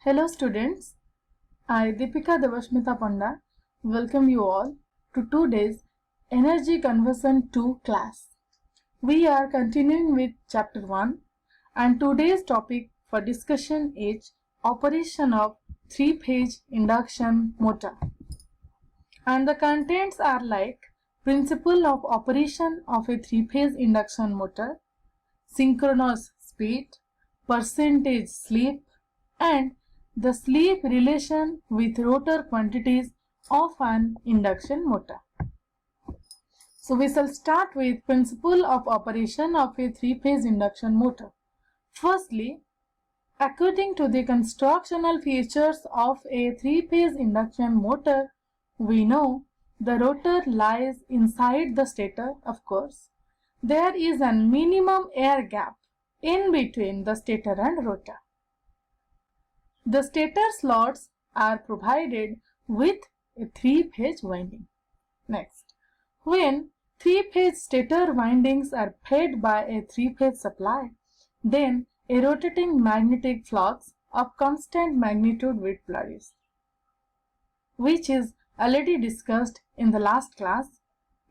Hello students, I Deepika Devashmita Panda welcome you all to today's Energy Conversion 2 class. We are continuing with chapter 1 and today's topic for discussion is operation of three-phase induction motor. And the contents are like principle of operation of a three-phase induction motor, synchronous speed, percentage slip, and the slip relation with rotor quantities of an induction motor. So we shall start with principle of operation of a three-phase induction motor. Firstly, according to the constructional features of a three-phase induction motor, we know the rotor lies inside the stator, of course. There is a minimum air gap in between the stator and rotor. The stator slots are provided with a three-phase winding. Next, when three-phase stator windings are fed by a three-phase supply, then a rotating magnetic flux of constant magnitude will produce, which is already discussed in the last class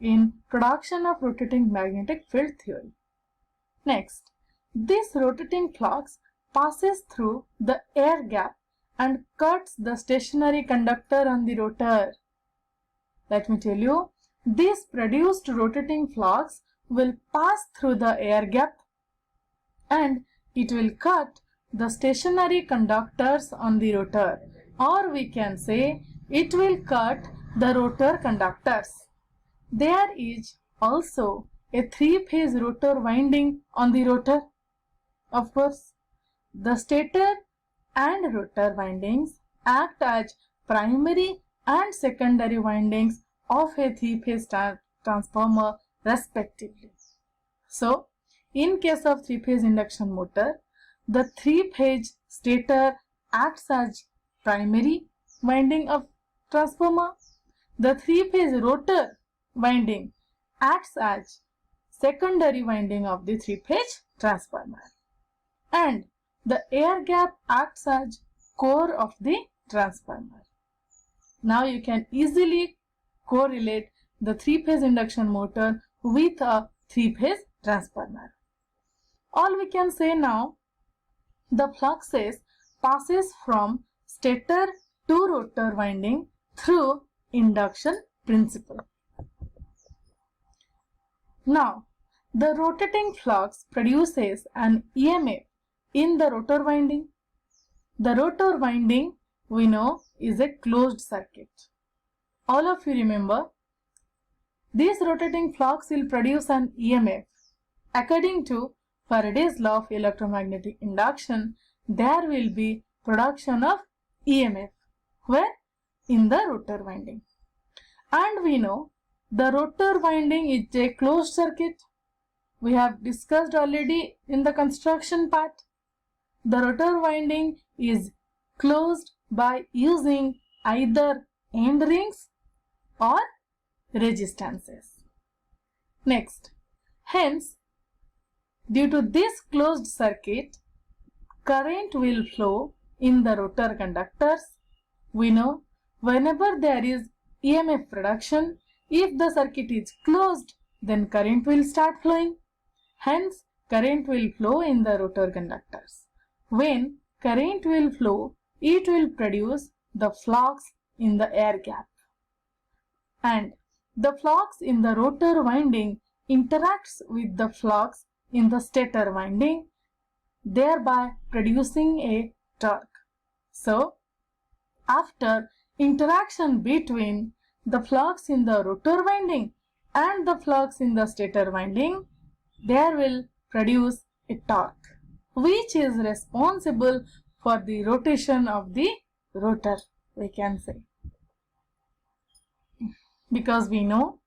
in production of rotating magnetic field theory. Next, this rotating flux passes through the air gap and cuts the stationary conductor on the rotor. Let me tell you, this produced rotating flux will pass through the air gap and it will cut the stationary conductors on the rotor, or we can say it will cut the rotor conductors. There is also a three-phase rotor winding on the rotor. Of course, the stator and rotor windings act as primary and secondary windings of a three-phase transformer respectively. So, in case of three-phase induction motor, the three-phase stator acts as primary winding of transformer. The three-phase rotor winding acts as secondary winding of the three-phase transformer. And the air gap acts as core of the transformer. Now you can easily correlate the three-phase induction motor with a three-phase transformer. All we can say now, the fluxes passes from stator to rotor winding through induction principle. Now, the rotating flux produces an EMF in the rotor winding. The rotor winding, we know, is a closed circuit. All of you remember, this rotating flux will produce an EMF. According to Faraday's law of electromagnetic induction, there will be production of EMF. Where? In the rotor winding. And we know the rotor winding is a closed circuit. We have discussed already in the construction part. The rotor winding is closed by using either end rings or resistances. Next, hence, due to this closed circuit, current will flow in the rotor conductors. We know whenever there is EMF production, if the circuit is closed, then current will start flowing. Hence, current will flow in the rotor conductors. When current will flow, it will produce the flux in the air gap. And the flux in the rotor winding interacts with the flux in the stator winding, thereby producing a torque. So, after interaction between the flux in the rotor winding and the flux in the stator winding, there will produce a torque, which is responsible for the rotation of the rotor, we can say. Because we know,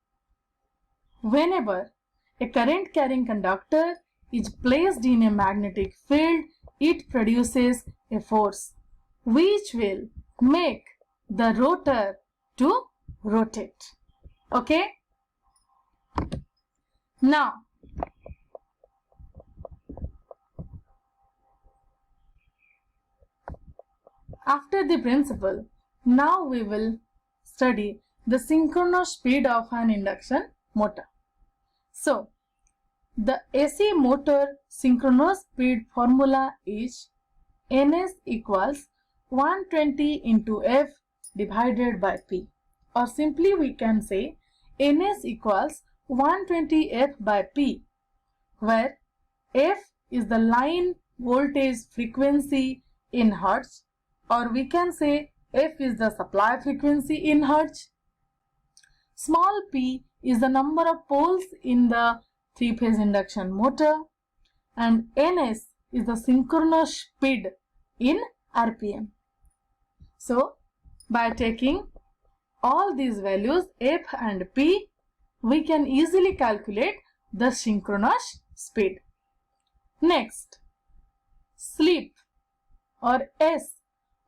whenever a current carrying conductor is placed in a magnetic field, it produces a force which will make the rotor to rotate. Okay? Now, After the principle, now we will study the synchronous speed of an induction motor. So, the AC motor synchronous speed formula is Ns equals 120 into F divided by P, or simply we can say Ns equals 120 F by P, where F is the line voltage frequency in Hertz, or we can say F is the supply frequency in Hertz. Small p is the number of poles in the three-phase induction motor, and Ns is the synchronous speed in RPM. So, by taking all these values F and P, we can easily calculate the synchronous speed. Next, slip or S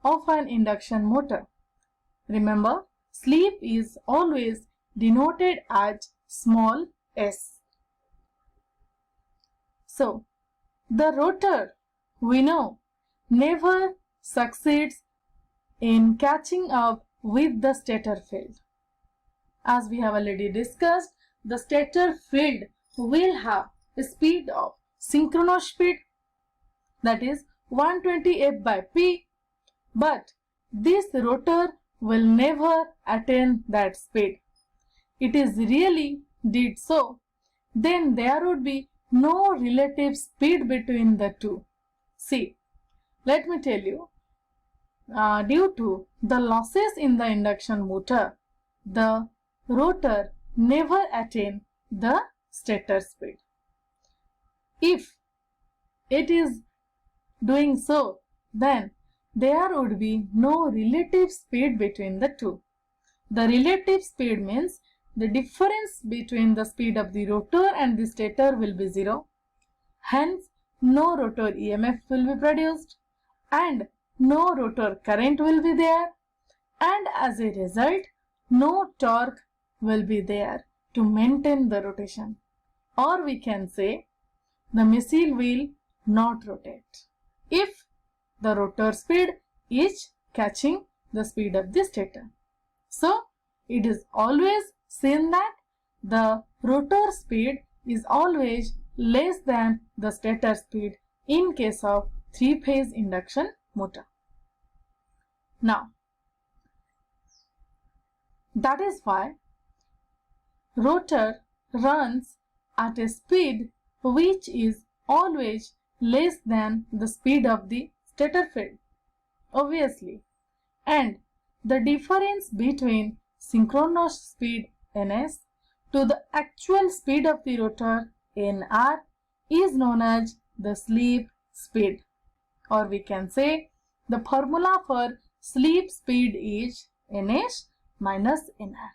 of an induction motor. Remember, slip is always denoted as small s. So, the rotor, we know, never succeeds in catching up with the stator field. As we have already discussed, the stator field will have a speed of synchronous speed, that is 120 F by P, but this rotor will never attain that speed. It is really did so, then there would be no relative speed between the two. See, let me tell you, due to the losses in the induction motor, the rotor never attain the stator speed. If it is doing so, then there would be no relative speed between the two. The relative speed means the difference between the speed of the rotor and the stator will be zero. Hence, no rotor EMF will be produced and no rotor current will be there, and as a result, no torque will be there to maintain the rotation. Or we can say the machine will not rotate if the rotor speed is catching the speed of the stator. So, it is always seen that the rotor speed is always less than the stator speed in case of three-phase induction motor. Now, that is why rotor runs at a speed which is always less than the speed of the stator field, obviously, and the difference between synchronous speed Ns to the actual speed of the rotor Nr is known as the slip speed, or we can say the formula for slip speed is Ns minus Nr.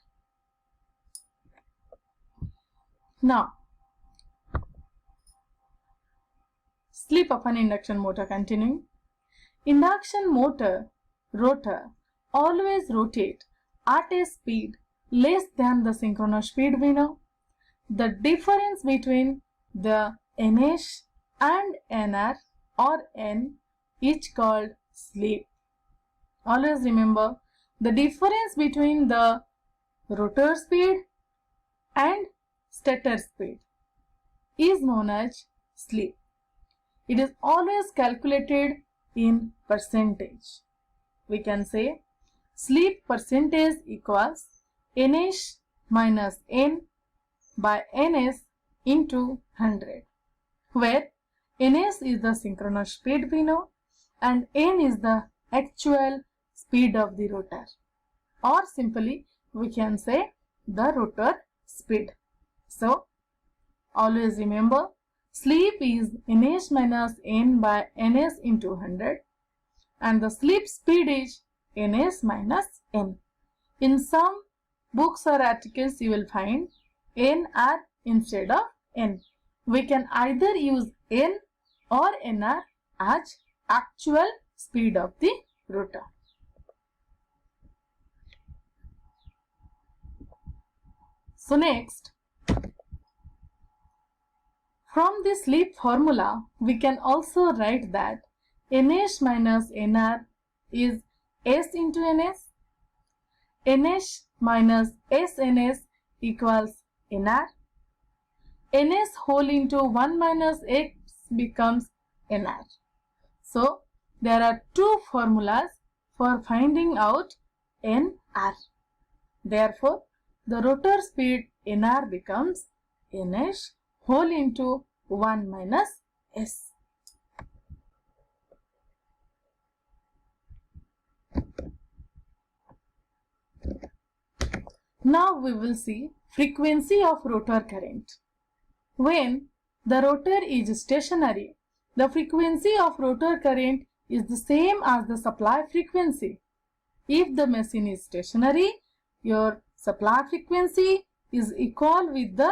Now, slip of an induction motor continuing. Induction motor rotor always rotate at a speed less than the synchronous speed we know. The difference between the Ns and Nr or N is called slip. Always remember, the difference between the rotor speed and stator speed is known as slip. It is always calculated in percentage. We can say slip percentage equals Ns minus N by Ns into 100, where Ns is the synchronous speed we know and N is the actual speed of the rotor, or simply we can say the rotor speed. So, always remember, slip is Ns minus N by Ns into 100 and the slip speed is Ns minus N. In some books or articles you will find Nr instead of N. We can either use N or Nr as actual speed of the rotor. So next, from the slip formula, we can also write that Ns minus Nr is S into Ns. Ns minus SNs equals Nr. Ns whole into 1 minus x becomes Nr. So, there are two formulas for finding out Nr. Therefore, the rotor speed Nr becomes Ns whole into 1 minus S. Now we will see frequency of rotor current. When the rotor is stationary, the frequency of rotor current is the same as the supply frequency. If the machine is stationary, your supply frequency is equal with the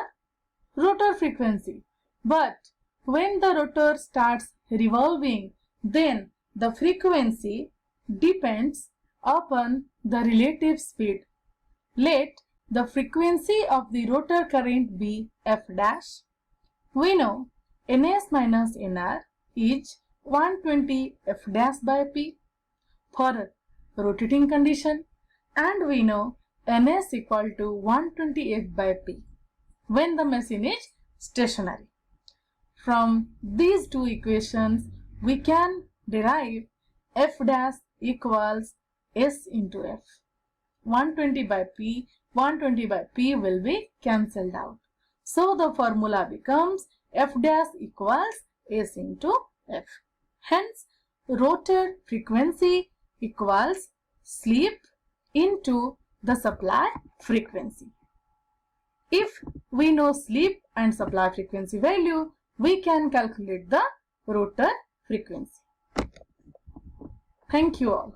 rotor frequency. But when the rotor starts revolving, then the frequency depends upon the relative speed. Let the frequency of the rotor current be F dash. We know Ns minus Nr is 120 F dash by P for rotating condition, and we know Ns equal to 120 F by P when the machine is stationary. From these two equations, we can derive F dash equals S into F. 120 by P will be cancelled out. So the formula becomes F dash equals S into F. Hence, rotor frequency equals slip into the supply frequency. If we know slip and supply frequency value, we can calculate the rotor frequency. Thank you all.